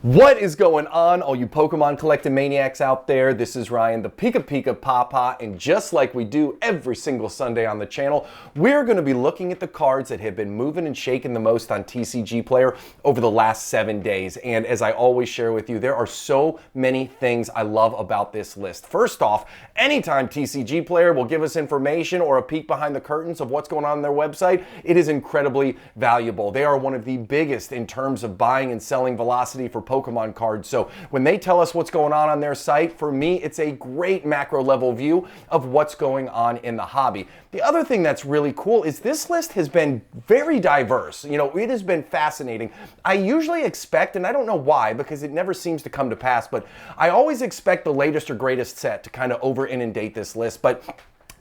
What is going on, all you Pokemon collecting maniacs out there? This is Ryan, the PikiPikaPapa, and just like we do every single Sunday on the channel, we're going to be looking at the cards that have been moving and shaking the most on TCGPlayer over the last 7 days. And as I always share with you, there are so many things I love about this list. First off, anytime TCGPlayer will give us information or a peek behind the curtains of what's going on their website, it is incredibly valuable. They are one of the biggest in terms of buying and selling velocity for Pokemon cards. So when they tell us what's going on their site, for me, it's a great macro level view of what's going on in the hobby. The other thing that's really cool is this list has been very diverse. You know, it has been fascinating. I usually expect, and I don't know why, because it never seems to come to pass, but I always expect the latest or greatest set to kind of over inundate this list. But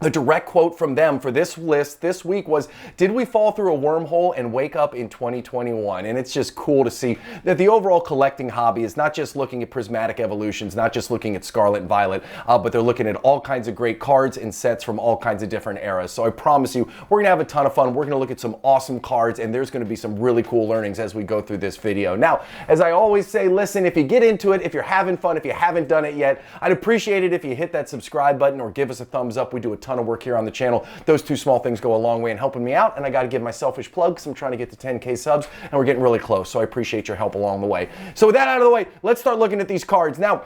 the direct quote from them for this list this week was, "Did we fall through a wormhole and wake up in 2021? And it's just cool to see that the overall collecting hobby is not just looking at prismatic evolutions, not just looking at Scarlet and Violet, but they're looking at all kinds of great cards and sets from all kinds of different eras. So I promise you, we're going to have a ton of fun. We're going to look at some awesome cards, and there's going to be some really cool learnings as we go through this video. Now, as I always say, listen, if you get into it, if you're having fun, if you haven't done it yet, I'd appreciate it if you hit that subscribe button or give us a thumbs up. We do a ton of work here on the channel. Those two small things go a long way in helping me out, and I got to give my selfish plug because I'm trying to get to 10K subs, and we're getting really close, so I appreciate your help along the way. So with that out of the way, let's start looking at these cards. Now,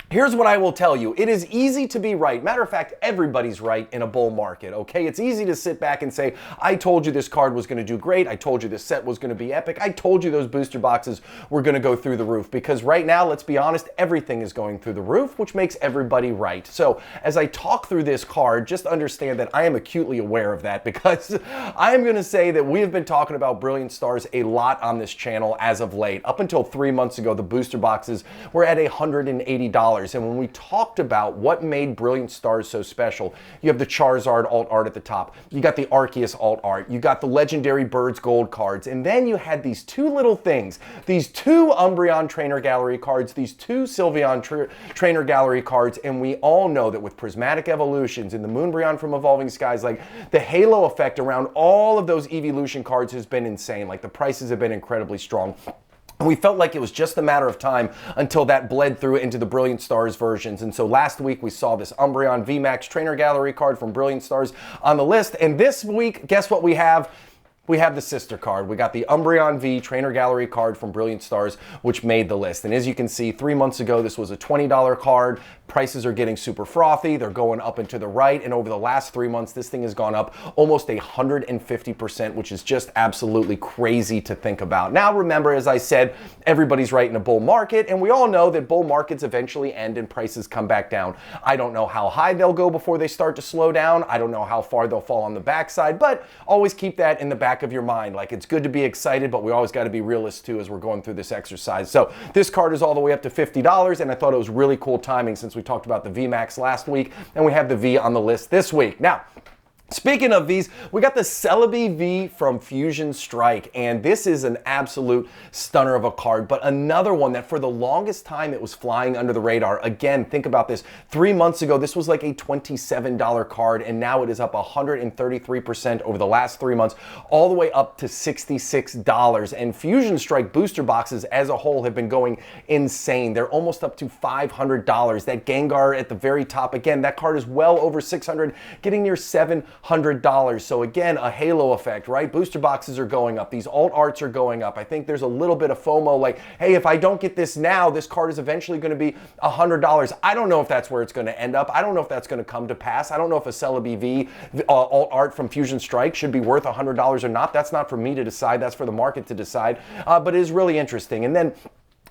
here's what I will tell you. It is easy to be right. Matter of fact, everybody's right in a bull market, okay? It's easy to sit back and say, I told you this card was going to do great. I told you this set was going to be epic. I told you those booster boxes were going to go through the roof. Because right now, let's be honest, everything is going through the roof, which makes everybody right. So as I talk through this card, just understand that I am acutely aware of that, because I am going to say that we have been talking about Brilliant Stars a lot on this channel as of late. Up until 3 months ago, the booster boxes were at $180. And when we talked about what made Brilliant Stars so special, you have the Charizard alt art at the top, you got the Arceus alt art, you got the legendary Birds Gold cards, and then you had these two little things, these two Umbreon Trainer Gallery cards, these two Sylveon Trainer Gallery cards, and we all know that with Prismatic Evolutions and the Moonbreon from Evolving Skies, like the halo effect around all of those evolution cards has been insane. Like the prices have been incredibly strong. And we felt like it was just a matter of time until that bled through into the Brilliant Stars versions. And so last week we saw this Umbreon V Trainer Gallery card from Brilliant Stars on the list. And this week, guess what we have? We have the sister card. We got the Umbreon V Trainer Gallery card from Brilliant Stars, which made the list. And as you can see, 3 months ago, this was a $20 card. Prices are getting super frothy. They're going up and to the right. And over the last 3 months, this thing has gone up almost 150%, which is just absolutely crazy to think about. Now, remember, as I said, everybody's right in a bull market. And we all know that bull markets eventually end and prices come back down. I don't know how high they'll go before they start to slow down. I don't know how far they'll fall on the backside, but always keep that in the back of your mind. Like, it's good to be excited, but we always got to be realists too as we're going through this exercise. So this card is all the way up to $50, and I thought it was really cool timing since we talked about the VMAX last week, and we have the V on the list this week. Now, speaking of Vs, we got the Celab V from Fusion Strike, and this is an absolute stunner of a card, but another one that for the longest time it was flying under the radar. Again, think about this. 3 months ago, this was like a $27 card, and now it is up 133% over the last 3 months, all the way up to $66. And Fusion Strike booster boxes as a whole have been going insane. They're almost up to $500. That Gengar at the very top, again, that card is well over $600, getting near $700. So again, a halo effect, right? Booster boxes are going up. These alt arts are going up. I think there's a little bit of FOMO, like, hey, if I don't get this now, this card is eventually going to be $100. I don't know if that's where it's going to end up. I don't know if that's going to come to pass. I don't know if a Celab V alt art from Fusion Strike should be worth $100 or not. That's not for me to decide. That's for the market to decide. But it is really interesting. And then,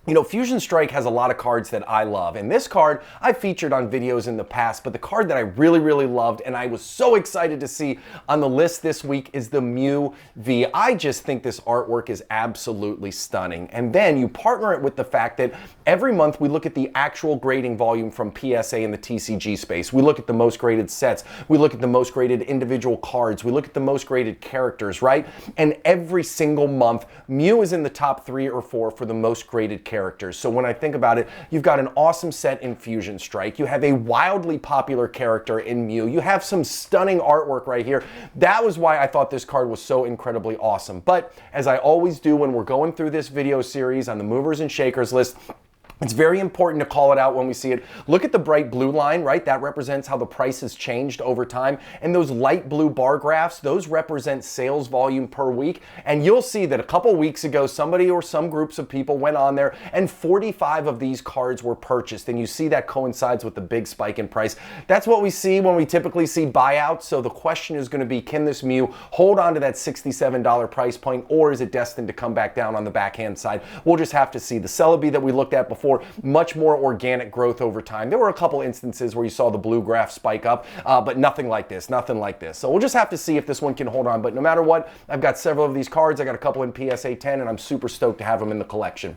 you know, Fusion Strike has a lot of cards that I love, and this card I've featured on videos in the past, but the card that I really loved and I was so excited to see on the list this week is the Mew V. I just think this artwork is absolutely stunning. And then you partner it with the fact that every month we look at the actual grading volume from PSA in the TCG space. We look at the most graded sets, we look at the most graded individual cards, we look at the most graded characters, right? And every single month, Mew is in the top 3 or 4 for the most graded characters. So when I think about it, you've got an awesome set in Fusion Strike. You have a wildly popular character in Mew. You have some stunning artwork right here. That was why I thought this card was so incredibly awesome. But as I always do when we're going through this video series on the movers and shakers list, it's very important to call it out when we see it. Look at the bright blue line, right? That represents how the price has changed over time. And those light blue bar graphs, those represent sales volume per week. And you'll see that a couple weeks ago, somebody or some groups of people went on there and 45 of these cards were purchased. And you see that coincides with the big spike in price. That's what we see when we typically see buyouts. So the question is going to be, can this Mew hold on to that $67 price point, or is it destined to come back down on the backhand side? We'll just have to see. The Celab V that we looked at before, much more organic growth over time. There were a couple instances where you saw the blue graph spike up, but nothing like this, nothing like this. So we'll just have to see if this one can hold on. But no matter what, I've got several of these cards. I got a couple in PSA 10, and I'm super stoked to have them in the collection.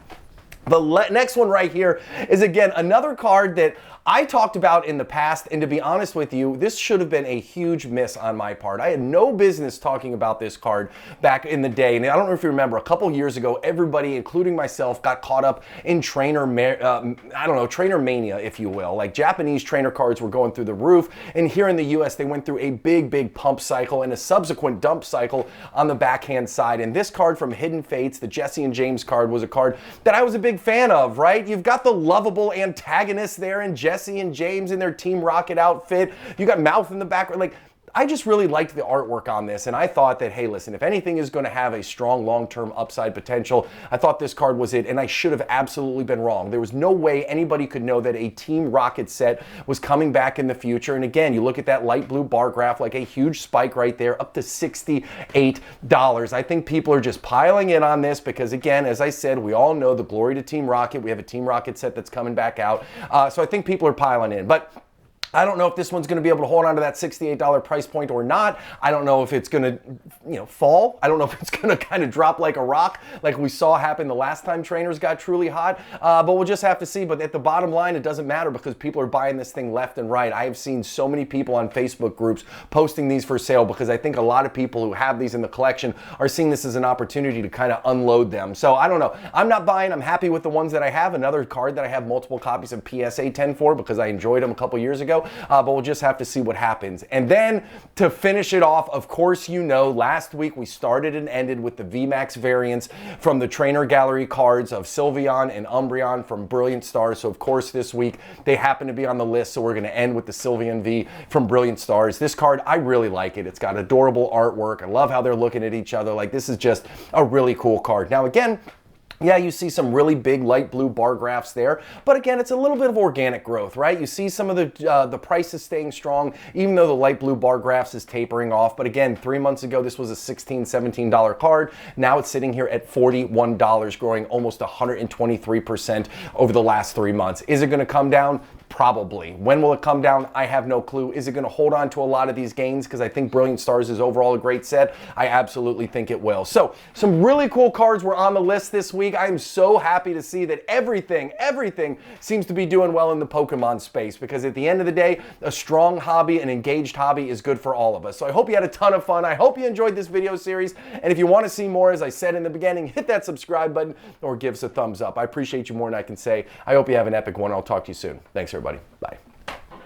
The next one right here is, again, another card that I talked about in the past, and to be honest with you, this should have been a huge miss on my part. I had no business talking about this card back in the day, and I don't know if you remember, a couple years ago, everybody, including myself, got caught up in trainer mania, if you will. Like, Japanese trainer cards were going through the roof, and here in the US, they went through a big pump cycle and a subsequent dump cycle on the backhand side. And this card from Hidden Fates, the Jesse and James card, was a card that I was a big fan of, right? You've got the lovable antagonists there in Jesse and James in their Team Rocket outfit. You got Mouth in the background. Like, I just really liked the artwork on this, and I thought that, hey, listen, if anything is going to have a strong long-term upside potential, I thought this card was it, and I should have absolutely been wrong. There was no way anybody could know that a Team Rocket set was coming back in the future. And again, you look at that light blue bar graph, like a huge spike right there, up to $68. I think people are just piling in on this because, again, as I said, we all know the glory to Team Rocket. We have a Team Rocket set that's coming back out. So I think people are piling in. But I don't know if this one's going to be able to hold on to that $68 price point or not. I don't know if it's going to, fall. I don't know if it's going to kind of drop like a rock, like we saw happen the last time trainers got truly hot. But we'll just have to see. But at the bottom line, it doesn't matter because people are buying this thing left and right. I have seen so many people on Facebook groups posting these for sale because I think a lot of people who have these in the collection are seeing this as an opportunity to kind of unload them. So I don't know. I'm not buying. I'm happy with the ones that I have. Another card that I have multiple copies of PSA 10 for because I enjoyed them a couple years ago. But we'll just have to see what happens. And then to finish it off, of course, last week we started and ended with the VMAX variants from the trainer gallery cards of Sylveon and Umbreon from Brilliant Stars. So of course this week they happen to be on the list. So we're going to end with the Sylveon V from Brilliant Stars. This card, I really like it. It's got adorable artwork. I love how they're looking at each other. Like, this is just a really cool card. Now again, yeah, you see some really big light blue bar graphs there, but again, it's a little bit of organic growth, right? You see some of the prices staying strong, even though the light blue bar graphs is tapering off. But again, 3 months ago, this was a $16, $17 card. Now it's sitting here at $41, growing almost 123% over the last 3 months. Is it going to come down? Probably. When will it come down? I have no clue. Is it going to hold on to a lot of these gains? Because I think Brilliant Stars is overall a great set. I absolutely think it will. So some really cool cards were on the list this week. I am so happy to see that everything seems to be doing well in the Pokemon space, because at the end of the day, a strong hobby, an engaged hobby is good for all of us. So I hope you had a ton of fun. I hope you enjoyed this video series. And if you want to see more, as I said in the beginning, hit that subscribe button or give us a thumbs up. I appreciate you more than I can say. I hope you have an epic one. I'll talk to you soon. Thanks, everybody. Bye.